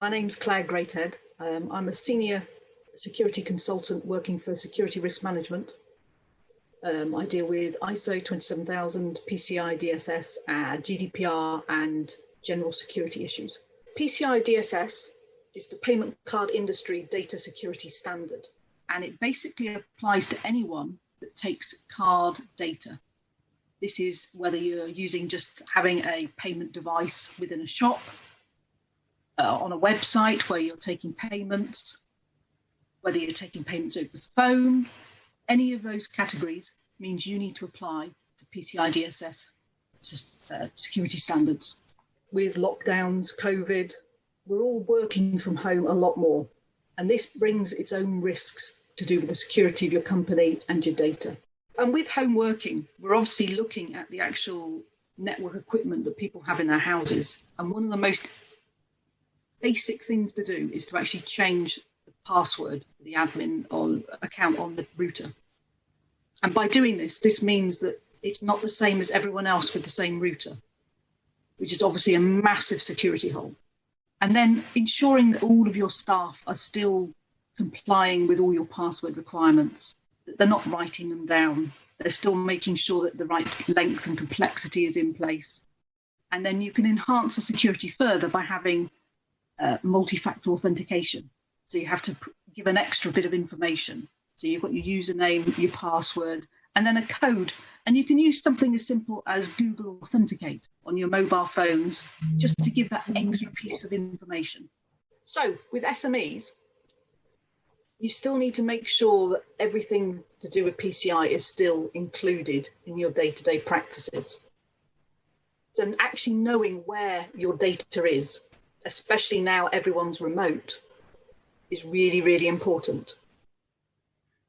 My name's Claire Greathead. I'm a senior security consultant working for security risk management. I deal with ISO 27000, PCI DSS, GDPR, and general security issues. PCI DSS is the payment card industry data security standard, and it basically applies to anyone that takes card data. This is whether you're using just having a payment device within a shop, on a website where you're taking payments, whether you're taking payments over the phone, any of those categories means you need to apply to PCI DSS security standards. With lockdowns, COVID, we're all working from home a lot more, and this brings its own risks to do with the security of your company and your data. And with home working, we're obviously looking at the actual network equipment that people have in their houses, and one of the most basic things to do is to actually change the password for the admin or account on the router. And by doing this, this means that it's not the same as everyone else with the same router, which is obviously a massive security hole. And then ensuring that all of your staff are still complying with all your password requirements, that they're not writing them down, they're still making sure that the right length and complexity is in place. And then you can enhance the security further by having multifactor authentication. So you have to give an extra bit of information. So you've got your username, your password, and then a code. And you can use something as simple as Google Authenticate on your mobile phones, just to give that extra piece of information. So with SMEs, you still need to make sure that everything to do with PCI is still included in your day-to-day practices. So actually knowing where your data is, especially now everyone's remote, is really, really important.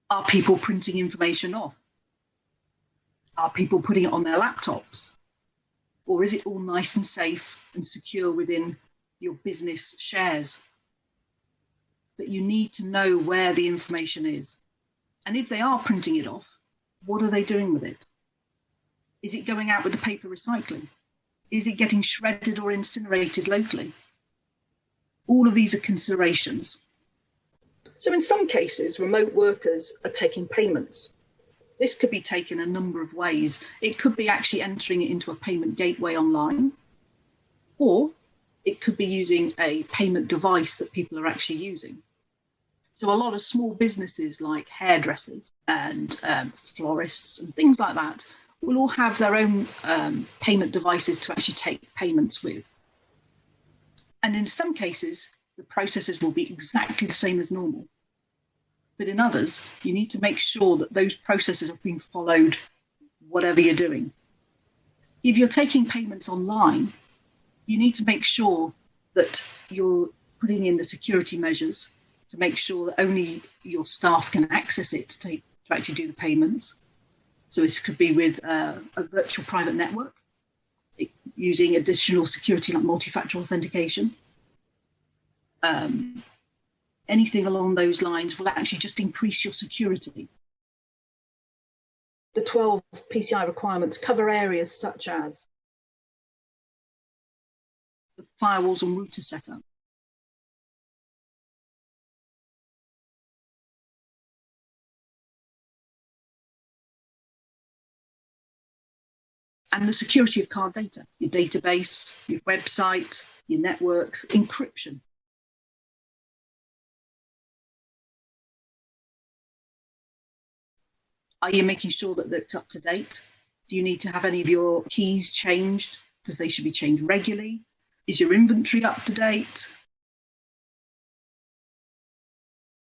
Are people printing information off? Are people putting it on their laptops? Or is it all nice and safe and secure within your business shares? But you need to know where the information is. And if they are printing it off, what are they doing with it? Is it going out with the paper recycling? Is it getting shredded or incinerated locally? All of these are considerations. So in some cases, remote workers are taking payments. This could be taken a number of ways. It could be actually entering it into a payment gateway online, or it could be using a payment device that people are actually using. So a lot of small businesses like hairdressers and florists and things like that will all have their own payment devices to actually take payments with. And in some cases, the processes will be exactly the same as normal. But in others, you need to make sure that those processes are being followed, whatever you're doing. If you're taking payments online, you need to make sure that you're putting in the security measures to make sure that only your staff can access it to actually do the payments. So this could be with a virtual private network, using additional security like multi-factor authentication. Anything along those lines will actually just increase your security. The 12 PCI requirements cover areas such as the firewalls and router setup, and the security of card data, your database, your website, your networks, encryption. Are you making sure that it's up to date? Do you need to have any of your keys changed? Because they should be changed regularly. Is your inventory up to date?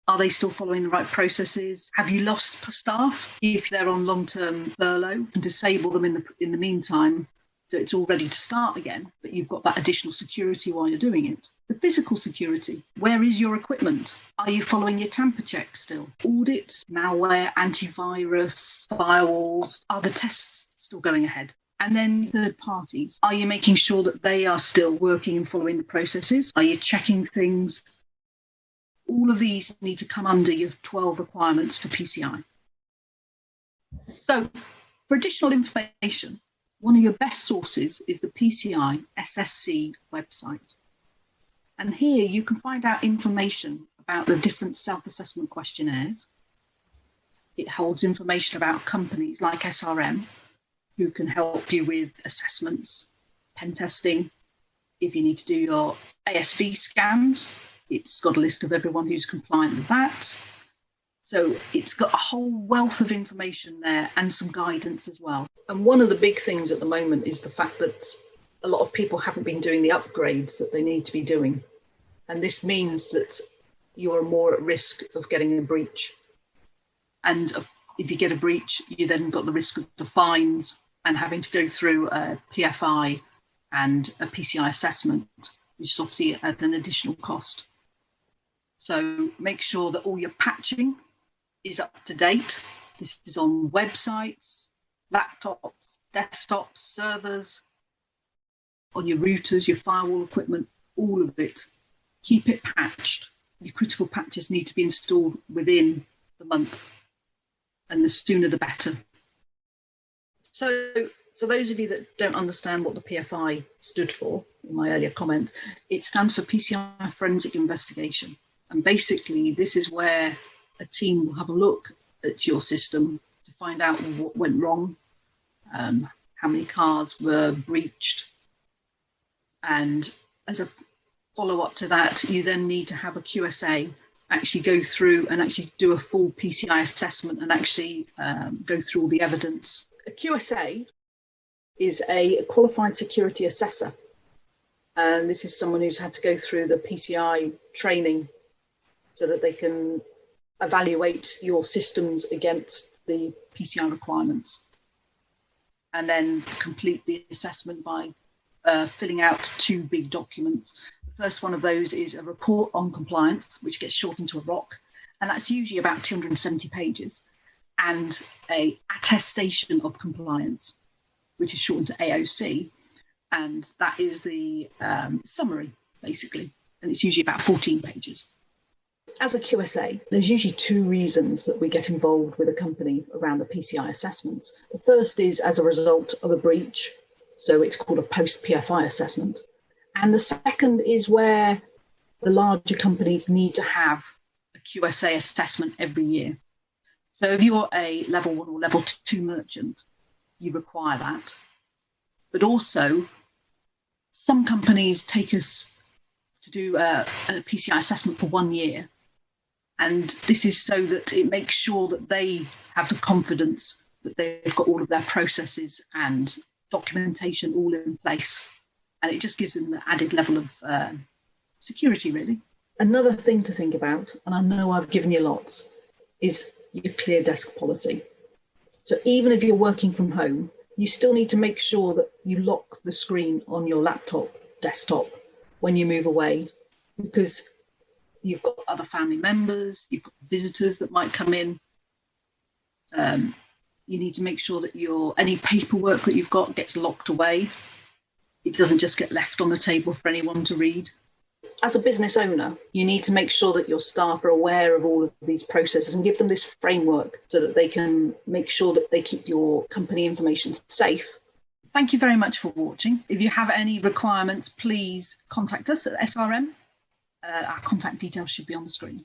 Are they still following the right processes? Have you lost staff? If they're on long-term furlough, and disable them in the meantime, so it's all ready to start again, but you've got that additional security while you're doing it. The physical security. Where is your equipment? Are you following your tamper checks still? Audits, malware, antivirus, firewalls. Are the tests still going ahead? And then third parties. Are you making sure that they are still working and following the processes? Are you checking things? All of these need to come under your 12 requirements for PCI. So for additional information, one of your best sources is the PCI SSC website. And here you can find out information about the different self-assessment questionnaires. It holds information about companies like SRM, who can help you with assessments, pen testing. If you need to do your ASV scans, it's got a list of everyone who's compliant with that. So it's got a whole wealth of information there and some guidance as well. And one of the big things at the moment is the fact that a lot of people haven't been doing the upgrades that they need to be doing. And this means that you're more at risk of getting a breach. And if you get a breach, you then got the risk of the fines and having to go through a PFI and a PCI assessment, which is obviously at an additional cost. So make sure that all your patching is up to date. This is on websites, laptops, desktops, servers, on your routers, your firewall equipment, all of it. Keep it patched. Your critical patches need to be installed within the month, and the sooner the better. So for those of you that don't understand what the PFI stood for, in my earlier comment, it stands for PCI Forensic Investigation. And basically, this is where a team will have a look at your system to find out what went wrong, how many cards were breached. And as a follow-up to that, you then need to have a QSA actually go through and actually do a full PCI assessment and actually go through all the evidence. A QSA is a qualified security assessor. And this is someone who's had to go through the PCI training so that they can evaluate your systems against the PCI requirements. And then complete the assessment by filling out 2 big documents. The first one of those is a report on compliance, which gets shortened to a ROC, and that's usually about 270 pages, and a attestation of compliance, which is shortened to AOC, and that is the summary, basically, and it's usually about 14 pages. As a QSA, there's usually 2 reasons that we get involved with a company around the PCI assessments. The first is as a result of a breach, so it's called a post-PFI assessment. And the second is where the larger companies need to have a QSA assessment every year. So if you're a level 1 or level 2 merchant, you require that. But also, some companies take us to do a PCI assessment for 1 year. And this is so that it makes sure that they have the confidence that they've got all of their processes and documentation all in place. And it just gives them the added level of security, really. Another thing to think about, and I know I've given you lots, is your clear desk policy. So even if you're working from home, you still need to make sure that you lock the screen on your laptop, desktop, when you move away, because you've got other family members, you've got visitors that might come in. You need to make sure that any paperwork that you've got gets locked away. It doesn't just get left on the table for anyone to read. As a business owner, you need to make sure that your staff are aware of all of these processes and give them this framework so that they can make sure that they keep your company information safe. Thank you very much for watching. If you have any requirements, please contact us at SRM. Our contact details should be on the screen.